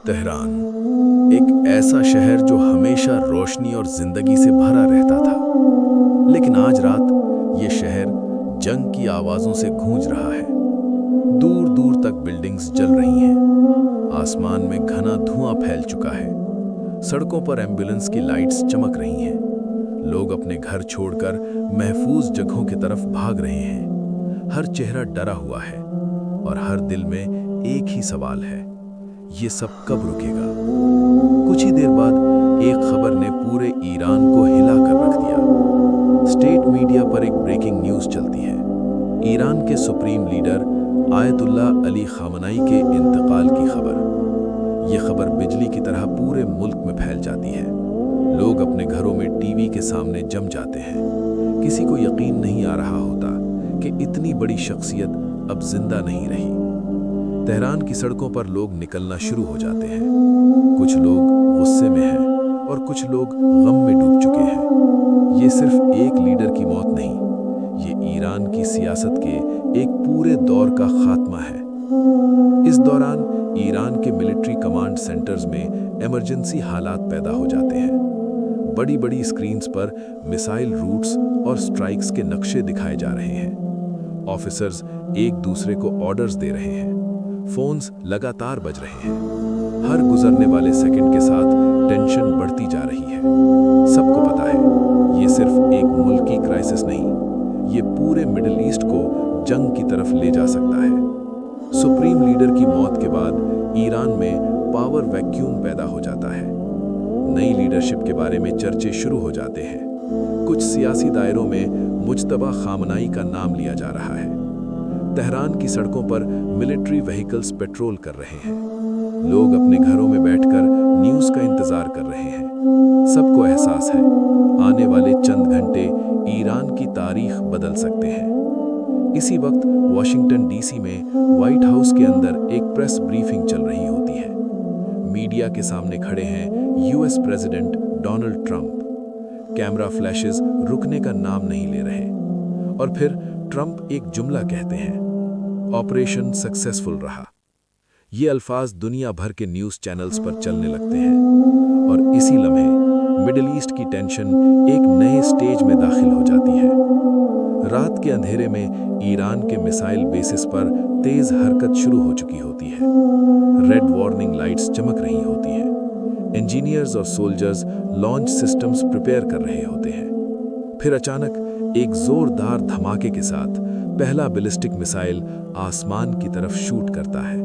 Tehran ایک ایسا شہر جو ہمیشہ روشنی اور زندگی سے بھرا رہتا تھا، لیکن آج رات یہ شہر جنگ کی آوازوں سے گونج رہا ہے۔ دور دور تک بلڈنگز جل رہی ہیں، آسمان میں گھنا دھواں پھیل چکا ہے، سڑکوں پر ایمبولینس کی لائٹس چمک رہی ہیں، لوگ اپنے گھر چھوڑ کر محفوظ جگہوں کی طرف بھاگ رہے ہیں۔ ہر چہرہ ڈرا ہوا ہے اور ہر دل میں ایک ہی سوال ہے: یہ سب کب رکے گا؟ کچھ ہی دیر بعد ایک خبر نے پورے ایران کو ہلا کر رکھ دیا۔ اسٹیٹ میڈیا پر ایک بریکنگ نیوز چلتی ہے: ایران کے سپریم لیڈر آیت اللہ علی خامنائی کے انتقال کی خبر۔ یہ خبر بجلی کی طرح پورے ملک میں پھیل جاتی ہے۔ لوگ اپنے گھروں میں ٹی وی کے سامنے جم جاتے ہیں۔ کسی کو یقین نہیں آ رہا ہوتا کہ اتنی بڑی شخصیت اب زندہ نہیں رہی۔ تہران کی سڑکوں پر لوگ نکلنا شروع ہو جاتے ہیں۔ کچھ لوگ غصے میں ہیں اور کچھ لوگ غم میں ڈوب چکے ہیں۔ یہ صرف ایک لیڈر کی موت نہیں، یہ ایران کی سیاست کے ایک پورے دور کا خاتمہ ہے۔ اس دوران ایران کے ملٹری کمانڈ سینٹرز میں ایمرجنسی حالات پیدا ہو جاتے ہیں۔ بڑی بڑی اسکرینز پر میسائل روٹس اور سٹرائکس کے نقشے دکھائے جا رہے ہیں۔ آفیسرز ایک دوسرے کو آرڈرز دے رہے ہیں۔ فونز لگاتار بج رہے ہیں۔ ہر گزرنے والے سیکنڈ کے ساتھ ٹینشن بڑھتی جا رہی ہے۔ سب کو پتا ہے یہ صرف ایک ملکی کرائسس نہیں، یہ پورے مڈل ایسٹ کو جنگ کی طرف لے جا سکتا ہے۔ سپریم لیڈر کی موت کے بعد ایران میں پاور ویکیوم پیدا ہو جاتا ہے۔ نئی لیڈرشپ کے بارے میں چرچے شروع ہو جاتے ہیں۔ کچھ سیاسی دائروں میں مجتبی خامنائی کا نام لیا جا رہا ہے۔ تہران کی سڑکوں پر ملٹری وہیکلز پیٹرول کر رہے ہیں۔ لوگ اپنے گھروں میں بیٹھ کر نیوز کا انتظار کر رہے ہیں۔ سب کو احساس ہے آنے والے چند گھنٹے ایران کی تاریخ بدل سکتے ہیں۔ اسی وقت واشنگٹن ڈی سی میں وائٹ ہاؤس کے اندر ایک پریس بریفنگ چل رہی ہوتی ہے۔ میڈیا کے سامنے کھڑے ہیں U S president Donald Trump. Camera flashes رکنے کا نام نہیں لے رہے، اور پھر ٹرمپ ایک جملہ کہتے ہیں: آپریشن سکسیسفل رہا۔ یہ الفاظ دنیا بھر کے نیوز چینلز پر چلنے لگتے ہیں، اور اسی لمحے مڈل ایسٹ کی ٹینشن ایک نئے سٹیج میں داخل ہو جاتی ہے۔ رات کے اندھیرے میں ایران کے میسائل بیسز پر تیز حرکت شروع ہو چکی ہوتی ہے۔ ریڈ وارننگ لائٹس چمک رہی ہوتی ہیں۔ انجینئرز اور سولجرز لانچ سسٹمز پریپیئر کر رہے ہوتے ہیں۔ پھر اچانک ایک زوردار دھماکے کے ساتھ پہلا بیلسٹک میسائل آسمان کی طرف شوٹ کرتا ہے۔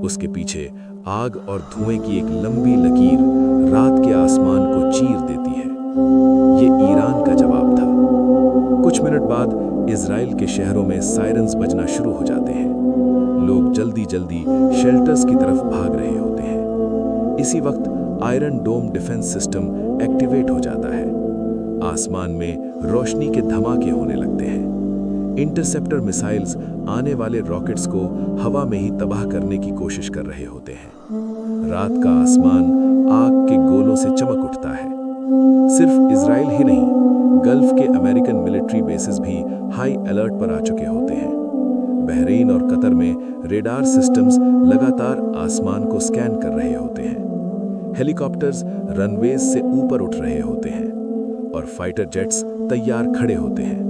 اس کے پیچھے آگ اور دھوئیں کی ایک لمبی لکیر رات کے آسمان کو چیر دیتی ہے۔ یہ ایران کا جواب تھا۔ کچھ منٹ بعد اسرائیل کے شہروں میں سائرنز بجنا شروع ہو جاتے ہیں۔ لوگ جلدی جلدی شیلٹرز کی طرف بھاگ رہے ہوتے ہیں۔ اسی وقت Iron Dome defence system activate ہو جاتا ہے۔ آسمان میں روشنی کے دھماکے ہونے لگتے ہیں۔ انٹرسیپٹر میسائلز آنے والے راکٹس کو ہوا میں ہی تباہ کرنے کی کوشش کر رہے ہوتے ہیں۔ رات کا آسمان آگ کے گولوں سے چمک اٹھتا ہے۔ صرف اسرائیل ہی نہیں، گلف کے امریکن ملٹری بیسز بھی ہائی الرٹ پر آ چکے ہوتے ہیں۔ بحرین اور قطر میں ریڈار سسٹمز لگاتار آسمان کو سکین کر رہے ہوتے ہیں۔ ہیلی کاپٹرز رن ویز سے اوپر اٹھ رہے ہوتے ہیں اور فائٹر جیٹس تیار کھڑے ہوتے ہیں۔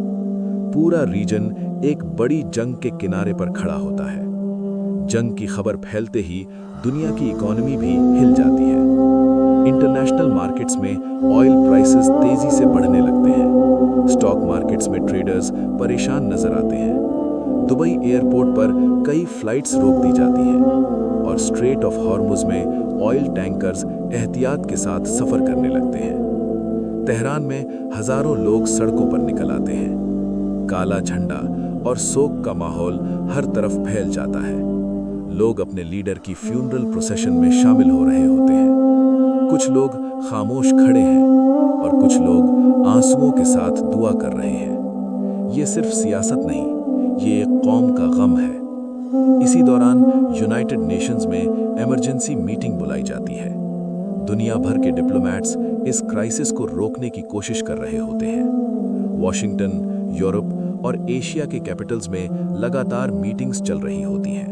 پورا ریجن ایک بڑی جنگ کے کنارے پر کھڑا ہوتا ہے۔ جنگ کی خبر پھیلتے ہی دنیا کی اکانومی بھی ہل جاتی ہے۔ انٹرنیشنل مارکیٹس میں آئل پرائسز تیزی سے بڑھنے لگتے ہیں۔ اسٹاک مارکیٹس میں ٹریڈرز پریشان نظر آتے ہیں۔ دبئی ایئرپورٹ پر کئی فلائٹس روک دی جاتی ہیں، اور اسٹریٹ آف ہارمز میں آئل ٹینکرز احتیاط کے ساتھ سفر کرنے لگتے ہیں۔ تہران میں ہزاروں لوگ سڑکوں پر نکل آتے ہیں۔ کالا جھنڈا اور سوگ کا ماحول ہر طرف پھیل جاتا ہے۔ لوگ اپنے لیڈر کی فیونرل پروسیشن میں شامل ہو رہے ہوتے ہیں۔ کچھ لوگ خاموش کھڑے ہیں اور کچھ لوگ آنسوؤں کے ساتھ دعا کر رہے ہیں۔ یہ صرف سیاست نہیں، یہ ایک قوم کا غم ہے۔ اسی دوران یونائٹڈ نیشنز میں ایمرجنسی میٹنگ بلائی جاتی ہے۔ دنیا بھر کے ڈپلومیٹس اس کرائسس کو روکنے کی کوشش کر رہے ہوتے ہیں۔ واشنگٹن، یورپ اور ایشیا کے کیپٹلز میں لگاتار میٹنگز چل رہی ہوتی ہیں۔